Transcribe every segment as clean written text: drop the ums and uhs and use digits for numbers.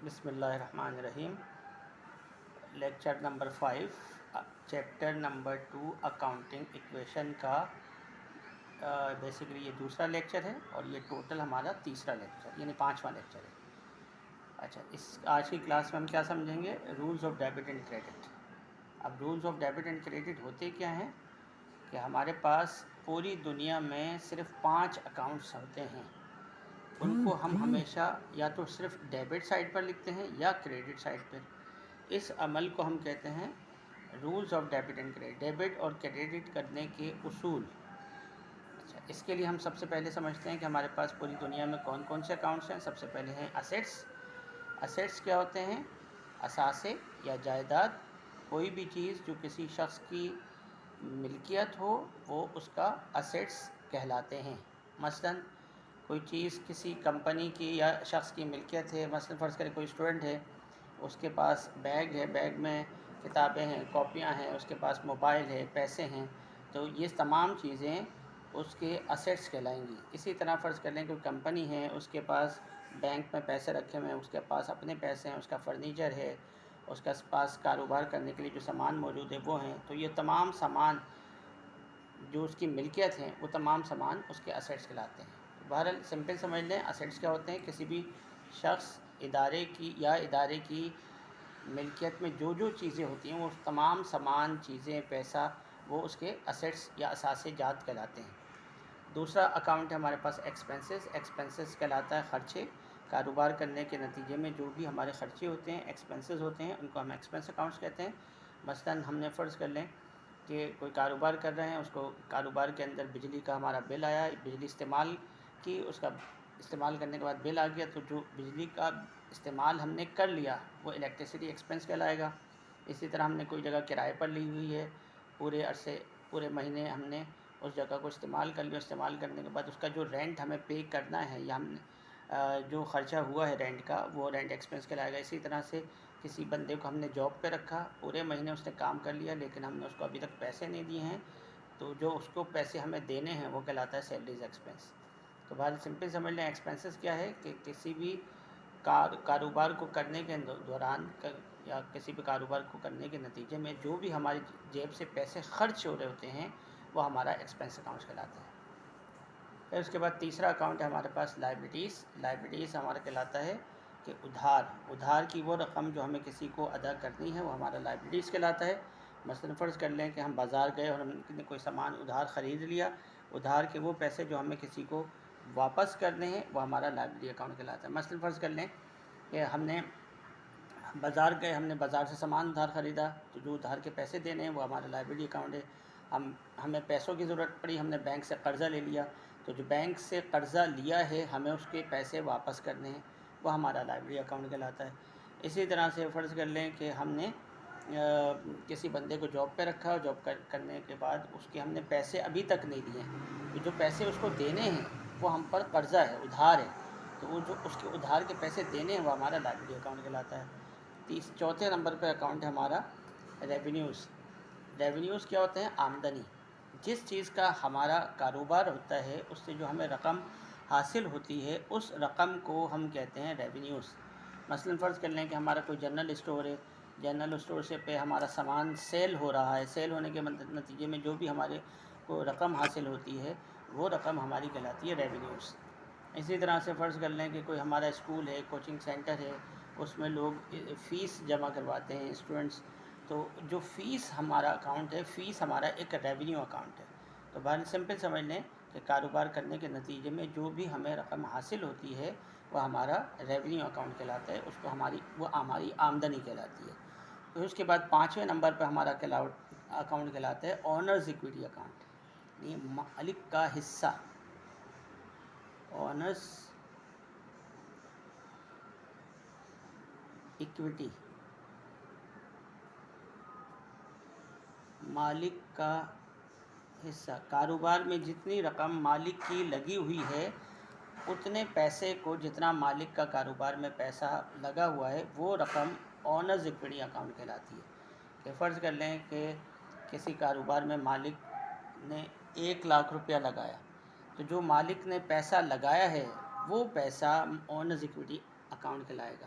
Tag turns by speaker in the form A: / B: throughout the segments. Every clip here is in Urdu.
A: بسم اللہ الرحمن الرحیم۔ Lecture number 5 chapter number 2 accounting equation کا بیسیکلی یہ دوسرا لیکچر ہے اور یہ ٹوٹل ہمارا تیسرا لیکچر یعنی 5واں لیکچر ہے۔ اچھا، آج کی کلاس میں ہم کیا سمجھیں گے؟ Rules of debit and credit. اب rules of debit and credit ہوتے کیا ہیں کہ ہمارے پاس پوری دنیا میں صرف 5 اکاؤنٹس ہوتے ہیں، ان کو ہم ہمیشہ یا تو صرف ڈیبٹ سائڈ پر لکھتے ہیں یا کریڈٹ سائڈ پر۔ اس عمل کو ہم کہتے ہیں rules of debit and credit, debit اور کریڈٹ کرنے کے اصول۔ اچھا، اس کے لیے ہم سب سے پہلے سمجھتے ہیں کہ ہمارے پاس پوری دنیا میں کون کون سے اکاؤنٹس ہیں۔ سب سے پہلے ہیں اسیٹس۔ اسیٹس کیا ہوتے ہیں؟ اثاثے یا جائیداد، کوئی بھی چیز جو کسی شخص کی ملکیت ہو وہ اس کا اسیٹس کہلاتے ہیں۔ مثلاً کوئی چیز کسی کمپنی کی یا شخص کی ملکیت ہے، مثلاً فرض کریں کوئی اسٹوڈنٹ ہے، اس کے پاس بیگ ہے، بیگ میں کتابیں ہیں، کاپیاں ہیں، اس کے پاس موبائل ہے، پیسے ہیں، تو یہ تمام چیزیں اس کے اسیٹس کہلائیں گی۔ اسی طرح فرض کر لیں کوئی کمپنی ہے، اس کے پاس بینک میں پیسے رکھے ہوئے ہیں، اس کے پاس اپنے پیسے ہیں، اس کا فرنیچر ہے، اس کے پاس کاروبار کرنے کے لیے جو سامان موجود ہے وہ ہیں، تو یہ تمام سامان جو اس کی ملکیت ہیں وہ تمام سامان اس کے اسیٹس کہلاتے ہیں۔ بہرحال سمپل سمجھ لیں، اسیٹس کیا ہوتے ہیں؟ کسی بھی شخص، ادارے کی ملکیت میں جو چیزیں ہوتی ہیں وہ تمام سامان، چیزیں، پیسہ، وہ اس کے اسیٹس یا اثاثے جات کہلاتے ہیں۔ دوسرا اکاؤنٹ ہے ہمارے پاس ایکسپنسز۔ ایکسپنسز کہلاتا ہے خرچے۔ کاروبار کرنے کے نتیجے میں جو بھی ہمارے خرچے ہوتے ہیں، ایکسپنسز ہوتے ہیں، ان کو ہم ایکسپنس اکاؤنٹس کہتے ہیں۔ مثلاً ہم نے فرض کر لیں کہ کوئی کاروبار کر رہے ہیں، اس کو کاروبار کے اندر بجلی کا ہمارا بل آیا، بجلی استعمال کی، اس کا استعمال کرنے کے بعد بل آ گیا، تو جو بجلی کا استعمال ہم نے کر لیا وہ الیکٹریسٹی ایکسپنس کہلائے گا۔ اسی طرح ہم نے کوئی جگہ کرائے پر لی ہوئی ہے، پورے مہینے ہم نے اس جگہ کو استعمال کر لیا، استعمال کرنے کے بعد اس کا جو رینٹ ہمیں پے کرنا ہے یا ہم نے جو خرچہ ہوا ہے رینٹ کا، وہ رینٹ ایکسپنس کہلائے گا۔ اسی طرح سے کسی بندے کو ہم نے جاب پہ رکھا، پورے مہینے اس نے کام کر لیا لیکن ہم نے اس کو ابھی تک پیسے نہیں دیے ہیں، تو جو اس کو پیسے ہمیں دینے ہیں وہ کہلاتا ہے سیلریز ایکسپنس۔ تو بہت سمپل سمجھ لیں، ایکسپنسز کیا ہے کہ کسی بھی کاروبار کو کرنے کے دوران یا کسی بھی کاروبار کو کرنے کے نتیجے میں جو بھی ہماری جیب سے پیسے خرچ ہو رہے ہوتے ہیں وہ ہمارا ایکسپنس اکاؤنٹ کہلاتا ہے۔ پھر اس کے بعد تیسرا اکاؤنٹ ہے ہمارے پاس لائبلٹیز۔ لائبلٹیز ہمارا کہلاتا ہے کہ ادھار کی وہ رقم جو ہمیں کسی کو ادا کرنی ہے وہ ہمارا لائبلٹیز کہلاتا ہے۔ مثلاً فرض کر لیں کہ ہم بازار گئے اور ہم نے کوئی سامان ادھار خرید لیا، ادھار کے وہ پیسے جو ہمیں کسی کو واپس کرنے ہیں وہ ہمارا لائبلٹی اکاؤنٹ کہلاتا ہے۔ مثلاً فرض کر لیں کہ ہم نے بازار گئے، ہم نے بازار سے سامان ادھار خریدا، تو جو ادھار کے پیسے دینے ہیں وہ ہمارا لائبلٹی اکاؤنٹ ہے۔ ہمیں پیسوں کی ضرورت پڑی، ہم نے بینک سے قرضہ لے لیا، تو جو بینک سے قرضہ لیا ہے ہمیں اس کے پیسے واپس کرنے ہیں، وہ ہمارا لائبلٹی اکاؤنٹ کہلاتا ہے۔ اسی طرح سے فرض کر لیں کہ ہم نے کسی بندے کو جاب پہ رکھا، جاب کرنے کے بعد اس کے ہم نے پیسے ابھی تک نہیں دیے ہیں، تو جو پیسے اس کو دینے ہیں وہ ہم پر قرضہ ہے، ادھار ہے، تو وہ جو اس کے ادھار کے پیسے دینے ہیں وہ ہمارا لائبلٹی اکاؤنٹ کہلاتا ہے۔ چوتھے نمبر پہ اکاؤنٹ ہے ہمارا ریونیوز۔ ریونیوز کیا ہوتے ہیں؟ آمدنی۔ جس چیز کا ہمارا کاروبار ہوتا ہے اس سے جو ہمیں رقم حاصل ہوتی ہے اس رقم کو ہم کہتے ہیں ریونیوز۔ مثلاً فرض کر لیں کہ ہمارا کوئی جنرل اسٹور ہے، جنرل اسٹور سے پہ ہمارا سامان سیل ہو رہا ہے، سیل ہونے کے نتیجے میں جو بھی ہمارے کو رقم حاصل ہوتی ہے وہ رقم ہماری کہلاتی ہے ریونیوز۔ اسی طرح سے فرض کر لیں کہ کوئی ہمارا اسکول ہے، کوچنگ سینٹر ہے، اس میں لوگ فیس جمع کرواتے ہیں اسٹوڈنٹس، تو جو فیس ہمارا اکاؤنٹ ہے، فیس ہمارا ایک ریونیو اکاؤنٹ ہے۔ تو بہت سمپل سمجھ لیں کہ کاروبار کرنے کے نتیجے میں جو بھی ہمیں رقم حاصل ہوتی ہے وہ ہمارا ریونیو اکاؤنٹ کہلاتا ہے، اس کو ہماری آمدنی کہلاتی ہے۔ پھر اس کے بعد 5ویں نمبر پہ ہمارا اکاؤنٹ کہلاتا ہے اونرز ایکویٹی اکاؤنٹ، یعنی مالک کا حصہ، اونرز ایکویٹی، مالک کا حصہ۔ کاروبار میں جتنی رقم مالک کی لگی ہوئی ہے اتنے پیسے کو، جتنا مالک کا کاروبار میں پیسہ لگا ہوا ہے وہ رقم اونرز ایکویٹی اکاؤنٹ کہلاتی ہے۔ کہ فرض کر لیں کہ کسی کاروبار میں مالک نے 1,00,000 روپیہ لگایا، تو جو مالک نے پیسہ لگایا ہے وہ پیسہ اونرز ایکویٹی اکاؤنٹ کہلائے گا۔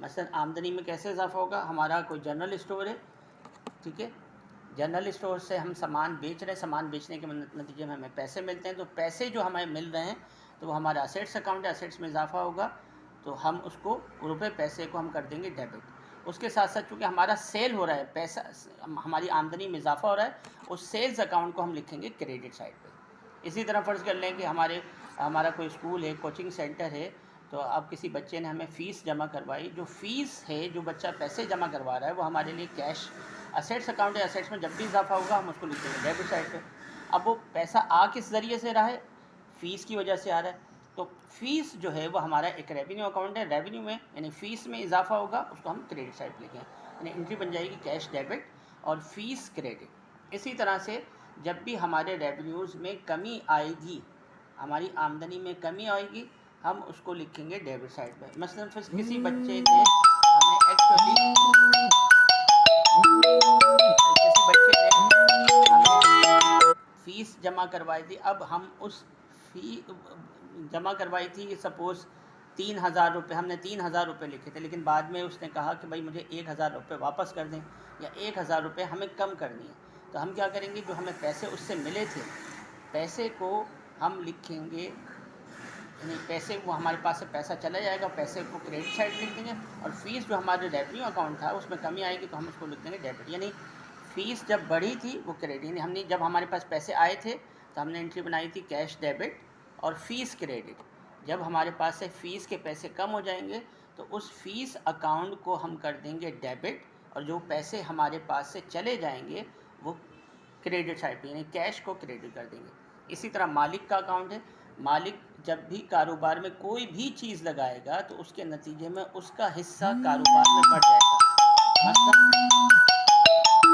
A: مثلا آمدنی میں کیسے اضافہ ہوگا؟ ہمارا کوئی جنرل اسٹور ہے، ٹھیک ہے، جنرل اسٹور سے ہم سامان بیچ رہے ہیں، سامان بیچنے کے نتیجے میں ہمیں پیسے ملتے ہیں، تو پیسے جو ہمیں مل رہے ہیں تو وہ ہمارا اسیٹس اکاؤنٹ ہے، اسیٹس میں اضافہ ہوگا تو ہم اس کو روپے پیسے کو ہم کر دیں گے ڈیبٹ۔ اس کے ساتھ ساتھ چونکہ ہمارا سیل ہو رہا ہے، پیسہ ہماری آمدنی میں اضافہ ہو رہا ہے، اس سیلز اکاؤنٹ کو ہم لکھیں گے کریڈٹ سائڈ پہ۔ اسی طرح فرض کر لیں کہ ہمارا کوئی اسکول ہے، کوچنگ سینٹر ہے، تو اب کسی بچے نے ہمیں فیس جمع کروائی، جو فیس ہے، جو بچہ پیسے جمع کروا رہا ہے وہ ہمارے لیے کیش اسیٹس اکاؤنٹ ہے، اسیٹس میں جب بھی اضافہ ہوگا ہم اس کو لکھیں گے ڈیبٹ سائڈ پہ۔ اب وہ پیسہ کس ذریعے سے رہا ہے؟ فیس کی وجہ سے آ رہا ہے، تو فیس جو ہے وہ ہمارا ایک ریونیو اکاؤنٹ ہے، ریونیو میں یعنی فیس میں اضافہ ہوگا اس کو ہم کریڈٹ سائڈ پہ لکھیں، یعنی انٹری بن جائے گی کیش ڈیبٹ اور فیس کریڈٹ۔ اسی طرح سے جب بھی ہمارے ریونیوز میں کمی آئے گی، ہماری آمدنی میں کمی آئے گی، ہم اس کو لکھیں گے ڈیبٹ سائڈ پہ۔ مثلا کسی بچے نے ہمیں فیس جمع کروائی تھی، اب ہم اس فی جمع کروائی تھی سپوز 3000 روپے، ہم نے 3000 روپے لکھے تھے، لیکن بعد میں اس نے کہا کہ بھائی مجھے 1000 روپے واپس کر دیں یا 1000 روپے ہمیں کم کرنی ہے، تو ہم کیا کریں گے؟ جو ہمیں پیسے اس سے ملے تھے، پیسے کو ہم لکھیں گے، یعنی پیسے وہ ہمارے پاس سے پیسہ چلا جائے گا، پیسے کو کریڈٹ سائڈ لکھ دیں گے، اور فیس جو ہمارے ریونیو اکاؤنٹ تھا اس میں کمی آئے گی تو ہم اس کو لکھ دیں گے ڈیبٹ۔ یعنی فیس جب بڑھی تھی وہ کریڈٹ، یعنی ہم نے جب ہمارے پاس پیسے آئے تھے تو ہم نے انٹری بنائی تھی کیش ڈیبٹ اور فیس کریڈٹ۔ جب ہمارے پاس سے فیس کے پیسے کم ہو جائیں گے تو اس فیس اکاؤنٹ کو ہم کر دیں گے ڈیبٹ، اور جو پیسے ہمارے پاس سے چلے جائیں گے وہ کریڈٹ سائڈ پہ، یعنی کیش کو کریڈٹ کر دیں گے۔ اسی طرح مالک کا اکاؤنٹ ہے، مالک جب بھی کاروبار میں کوئی بھی چیز لگائے گا تو اس کے نتیجے میں اس کا حصہ کاروبار میں بڑھ جائے گا۔ مثلاً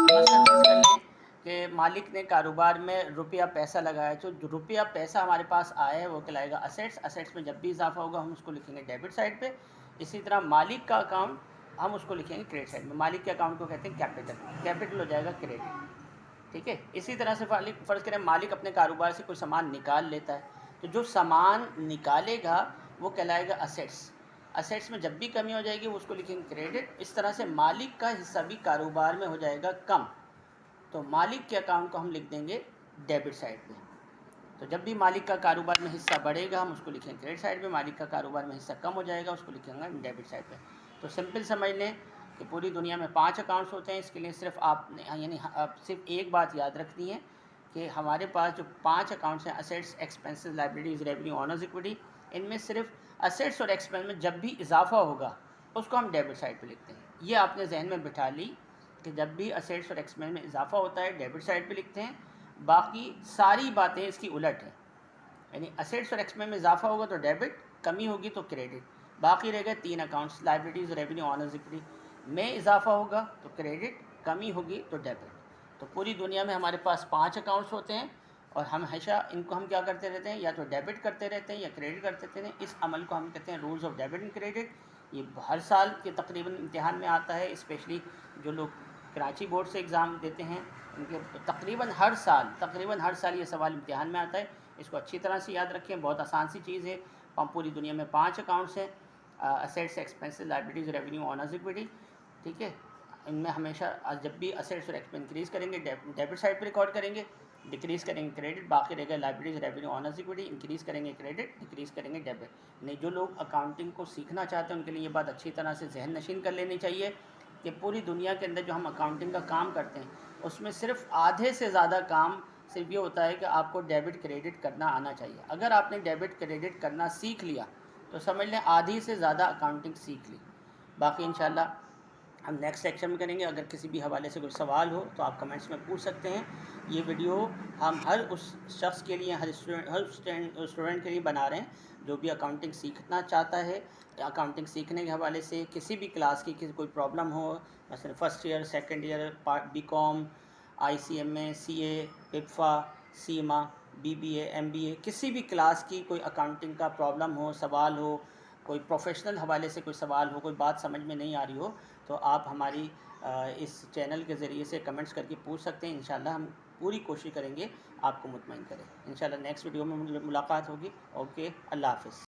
A: فرض کر لیں کہ مالک نے کاروبار میں روپیہ پیسہ لگایا، تو جو روپیہ پیسہ ہمارے پاس آیا ہے وہ کہلائے گا اسیٹس، اسیٹس میں جب بھی اضافہ ہوگا ہم اس کو لکھیں گے ڈیبٹ سائڈ پہ۔ اسی طرح مالک کا اکاؤنٹ ہم اس کو لکھیں گے کریڈٹ سائڈ میں، مالک کے اکاؤنٹ کو کہتے ہیں کیپٹل، کیپٹل ہو جائے گا کریڈٹ، ٹھیک ہے۔ اسی طرح سے فرض کریں مالک اپنے کاروبار سے کوئی سامان نکال لیتا ہے، تو جو سامان نکالے گا وہ کہلائے گا اسیٹس، اسیٹس میں جب بھی کمی ہو جائے گی وہ اس کو لکھیں گے کریڈٹ۔ اس طرح سے مالک کا حصہ بھی کاروبار میں ہو جائے گا کم، تو مالک کے اکاؤنٹ کو ہم لکھ دیں گے ڈیبٹ سائڈ پہ۔ تو جب بھی مالک کا کاروبار میں حصہ بڑھے گا ہم اس کو لکھیں گے کریڈٹ سائڈ پہ، مالک کا کاروبار میں حصہ کم ہو جائے گا اس کو لکھیں گے ڈیبٹ سائڈ پہ۔ تو سمپل سمجھ لیں کہ پوری دنیا میں 5 اکاؤنٹس ہوتے ہیں، اس کے لیے صرف آپ نے یعنی صرف ایک بات یاد رکھنی ہے کہ ہمارے پاس جو 5 اکاؤنٹس ہیں، اسیٹس، ایکسپینسز، لائبلٹیز، ریونیو، اونرز اکوئٹی، ان میں صرف اسیٹس اور ایکسپینس میں جب بھی اضافہ ہوگا اس کو ہم ڈیبٹ سائڈ پہ لکھتے ہیں۔ یہ آپ نے ذہن میں بٹھا لی کہ جب بھی اسیٹس اور ایکسپینس میں اضافہ ہوتا ہے ڈیبٹ سائڈ پہ لکھتے ہیں، باقی ساری باتیں اس کی الٹ ہیں، یعنی اسیٹس اور ایکسپینس میں اضافہ ہوگا تو ڈیبٹ، کمی ہوگی تو کریڈٹ، باقی رہ گئے 3 اکاؤنٹس لائبلٹیز، ریونیو، اونرز اکوئٹی، میں اضافہ ہوگا تو کریڈٹ، کمی ہوگی تو ڈیبٹ۔ تو پوری دنیا میں ہمارے پاس 5 اکاؤنٹس ہوتے ہیں اور ہم ہمیشہ ان کو ہم کیا کرتے رہتے ہیں، یا تو ڈیبٹ کرتے رہتے ہیں یا کریڈٹ کرتے رہتے ہیں۔ اس عمل کو ہم کہتے ہیں rules of debit and credit. یہ ہر سال کے تقریباً امتحان میں آتا ہے، اسپیشلی جو لوگ کراچی بورڈ سے ایگزام دیتے ہیں ان کے تقریباً ہر سال یہ سوال امتحان میں آتا ہے۔ اس کو اچھی طرح سے یاد رکھیں، بہت آسان سی چیز ہے۔ پوری دنیا میں 5 اکاؤنٹس ہیں، اسیٹس، ایکسپینسز، لائبلٹیز، ریونیو، اونرز اکوئٹی، ٹھیک ہے۔ ان میں ہمیشہ جب بھی اسیٹس اور ایکسپینس انکریز کریں گے ڈیبٹ سائڈ پہ ریکارڈ کریں گے، ڈکریز کریں گے کریڈٹ، باقی رہ گئے لائبلٹیز، ریونیو، اونرز اکوئٹی، انکریز کریں گے کریڈٹ، ڈکریز کریں گے ڈیبٹ۔ نہیں، جو لوگ اکاؤنٹنگ کو سیکھنا چاہتے ہیں ان کے لیے یہ بات اچھی طرح سے ذہن نشین کر لینی چاہیے کہ پوری دنیا کے اندر جو ہم اکاؤنٹنگ کا کام کرتے ہیں اس میں صرف آدھے سے زیادہ کام صرف یہ ہوتا ہے کہ آپ کو ڈیبٹ کریڈٹ کرنا آنا چاہیے۔ اگر آپ نے ڈیبٹ کریڈٹ کرنا سیکھ لیا تو سمجھ لیں آدھی سے زیادہ اکاؤنٹنگ سیکھ لی۔ باقی انشاءاللہ ہم نیکسٹ سیکشن میں کریں گے۔ اگر کسی بھی حوالے سے کوئی سوال ہو تو آپ کمنٹس میں پوچھ سکتے ہیں۔ یہ ویڈیو ہم ہر اس شخص کے لیے، ہر اسٹوڈنٹ کے لیے بنا رہے ہیں جو بھی اکاؤنٹنگ سیکھنا چاہتا ہے۔ اکاؤنٹنگ سیکھنے کے حوالے سے کسی بھی کلاس کی کوئی پرابلم ہو، مثلا first year, second year, B com, I C M A, C A, پپفا، CIMA, B B A, M B A, کسی بھی کلاس کی کوئی اکاؤنٹنگ کا پرابلم ہو، سوال ہو، کوئی پروفیشنل حوالے سے کوئی سوال ہو، کوئی بات سمجھ میں نہیں آ رہی ہو، تو آپ ہماری اس چینل کے ذریعے سے کمنٹس کر کے پوچھ سکتے ہیں۔ انشاءاللہ ہم پوری کوشش کریں گے آپ کو مطمئن کریں۔ انشاءاللہ نیکسٹ ویڈیو میں ملاقات ہوگی۔ اوکے، اللہ حافظ۔